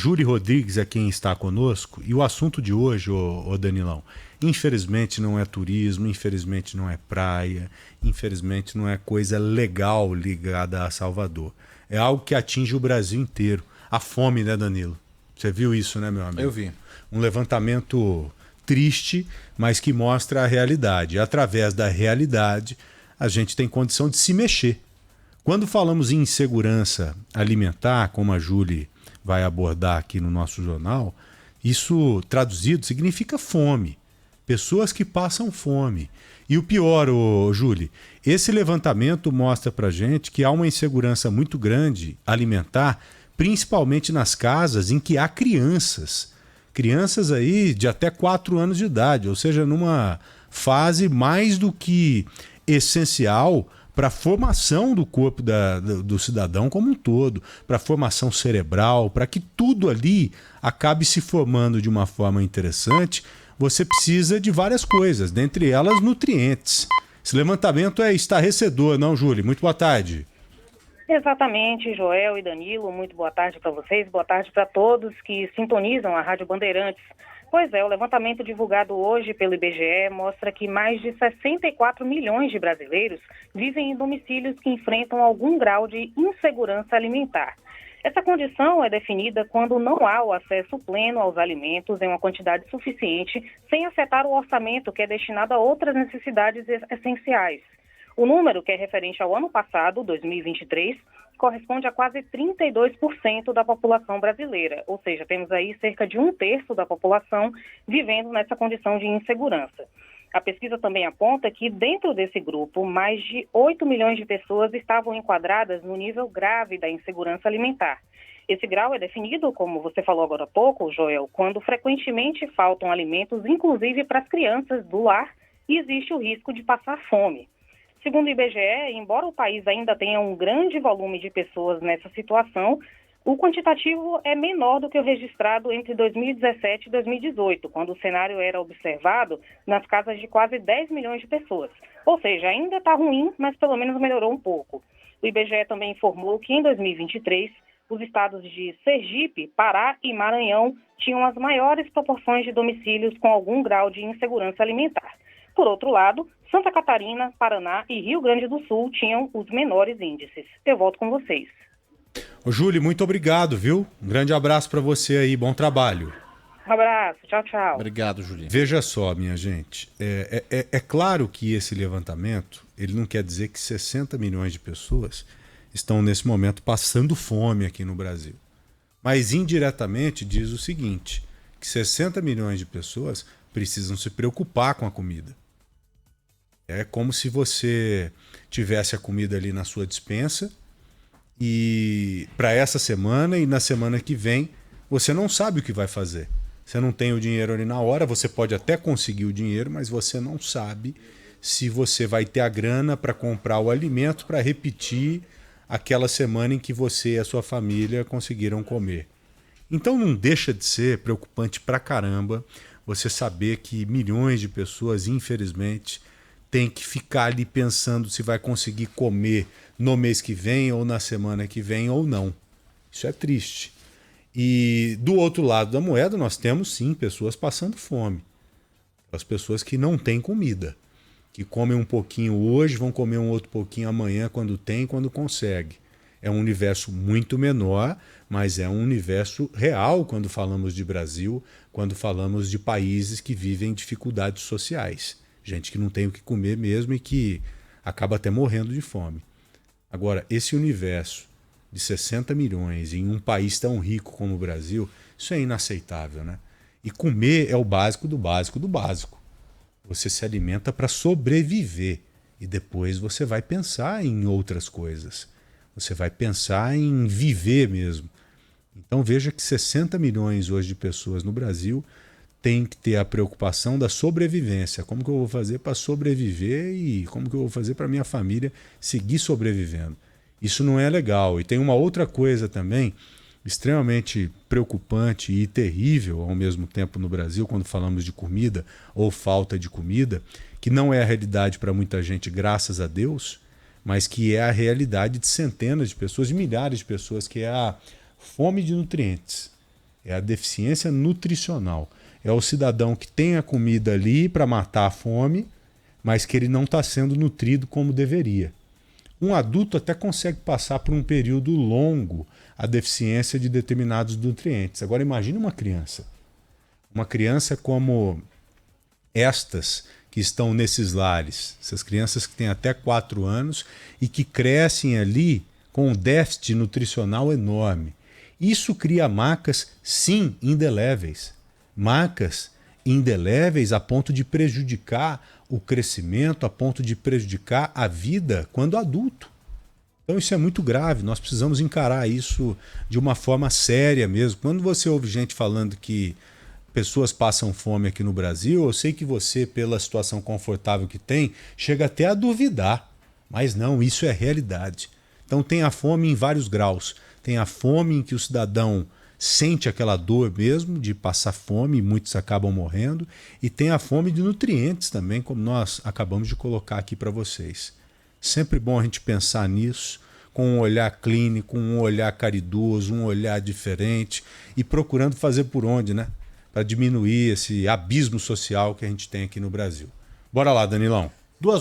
Júlio Rodrigues é quem está conosco e o assunto de hoje, ô Danilão, infelizmente não é turismo, infelizmente não é praia, infelizmente não é coisa legal ligada a Salvador. É algo que atinge o Brasil inteiro. A fome, né, Danilo? Você viu isso, né, meu Eu amigo? vi. Um levantamento triste, mas que mostra a realidade. E através da realidade, a gente tem condição de se mexer. Quando falamos em insegurança alimentar, como a Júlia vai abordar aqui no nosso jornal, isso traduzido significa fome. Pessoas que passam fome. E o pior, Júlia, esse levantamento mostra pra gente que há uma insegurança muito grande alimentar, principalmente nas casas em que há crianças. Crianças aí de até 4 anos de idade, ou seja, numa fase mais do que essencial para a formação do corpo do cidadão como um todo, para a formação cerebral, para que tudo ali acabe se formando de uma forma interessante, você precisa de várias coisas, dentre elas nutrientes. Esse levantamento é estarrecedor, não, Júlio? Muito boa tarde. Exatamente, Joel e Danilo, muito boa tarde para vocês, boa tarde para todos que sintonizam a Rádio Bandeirantes. Pois é, o levantamento divulgado hoje pelo IBGE mostra que mais de 64 milhões de brasileiros vivem em domicílios que enfrentam algum grau de insegurança alimentar. Essa condição é definida quando não há o acesso pleno aos alimentos em uma quantidade suficiente, sem afetar o orçamento que é destinado a outras necessidades essenciais. O número, que é referente ao ano passado, 2023, corresponde a quase 32% da população brasileira, ou seja, temos aí cerca de 1/3 da população vivendo nessa condição de insegurança. A pesquisa também aponta que, dentro desse grupo, mais de 8 milhões de pessoas estavam enquadradas no nível grave da insegurança alimentar. Esse grau é definido, como você falou agora há pouco, Joel, quando frequentemente faltam alimentos, inclusive para as crianças do lar, e existe o risco de passar fome. Segundo o IBGE, embora o país ainda tenha um grande volume de pessoas nessa situação, o quantitativo é menor do que o registrado entre 2017 e 2018, quando o cenário era observado nas casas de quase 10 milhões de pessoas. Ou seja, ainda está ruim, mas pelo menos melhorou um pouco. O IBGE também informou que em 2023, os estados de Sergipe, Pará e Maranhão tinham as maiores proporções de domicílios com algum grau de insegurança alimentar. Por outro lado, Santa Catarina, Paraná e Rio Grande do Sul tinham os menores índices. Eu volto com vocês. Ô, Júlio, muito obrigado, viu? Um grande abraço para você aí, bom trabalho. Um abraço, tchau, tchau. Obrigado, Julinho. Veja só, minha gente, é claro que esse levantamento, ele não quer dizer que 60 milhões de pessoas estão nesse momento passando fome aqui no Brasil. Mas indiretamente diz o seguinte, que 60 milhões de pessoas precisam se preocupar com a comida. É como se você tivesse a comida ali na sua despensa e para essa semana e na semana que vem você não sabe o que vai fazer. Você não tem o dinheiro ali na hora, você pode até conseguir o dinheiro, mas você não sabe se você vai ter a grana para comprar o alimento para repetir aquela semana em que você e a sua família conseguiram comer. Então não deixa de ser preocupante pra caramba você saber que milhões de pessoas, infelizmente, têm que ficar ali pensando se vai conseguir comer no mês que vem ou na semana que vem ou não. Isso é triste. E do outro lado da moeda nós temos sim pessoas passando fome. As pessoas que não têm comida, que comem um pouquinho hoje, vão comer um outro pouquinho amanhã quando tem, quando consegue. É um universo muito menor, mas é um universo real quando falamos de Brasil, quando falamos de países que vivem dificuldades sociais. Gente que não tem o que comer mesmo e que acaba até morrendo de fome. Agora, esse universo de 60 milhões em um país tão rico como o Brasil, isso é inaceitável, né? E comer é o básico do básico do básico. Você se alimenta para sobreviver e depois você vai pensar em outras coisas. Você vai pensar em viver mesmo. Então veja que 60 milhões hoje de pessoas no Brasil têm que ter a preocupação da sobrevivência. Como que eu vou fazer para sobreviver e como que eu vou fazer para minha família seguir sobrevivendo? Isso não é legal. E tem uma outra coisa também extremamente preocupante e terrível ao mesmo tempo no Brasil, quando falamos de comida ou falta de comida, que não é a realidade para muita gente, graças a Deus, mas que é a realidade de centenas de pessoas, de milhares de pessoas, que é a fome de nutrientes. É a deficiência nutricional. É o cidadão que tem a comida ali para matar a fome, mas que ele não está sendo nutrido como deveria. Um adulto até consegue passar por um período longo a deficiência de determinados nutrientes. Agora imagine uma criança. Uma criança como estas que estão nesses lares, essas crianças que têm até 4 anos e que crescem ali com um déficit nutricional enorme. Isso cria marcas, sim, indeléveis. Marcas indeléveis a ponto de prejudicar o crescimento, a ponto de prejudicar a vida quando adulto. Então isso é muito grave, nós precisamos encarar isso de uma forma séria mesmo. Quando você ouve gente falando que pessoas passam fome aqui no Brasil, eu sei que você, pela situação confortável que tem, chega até a duvidar. Mas não, isso é realidade. Então tem a fome em vários graus. Tem a fome em que o cidadão sente aquela dor mesmo de passar fome, e muitos acabam morrendo, e tem a fome de nutrientes também, como nós acabamos de colocar aqui para vocês. Sempre bom a gente pensar nisso, com um olhar clínico, um olhar caridoso, um olhar diferente, e procurando fazer por onde, né? Para diminuir esse abismo social que a gente tem aqui no Brasil. Bora lá, Danilão.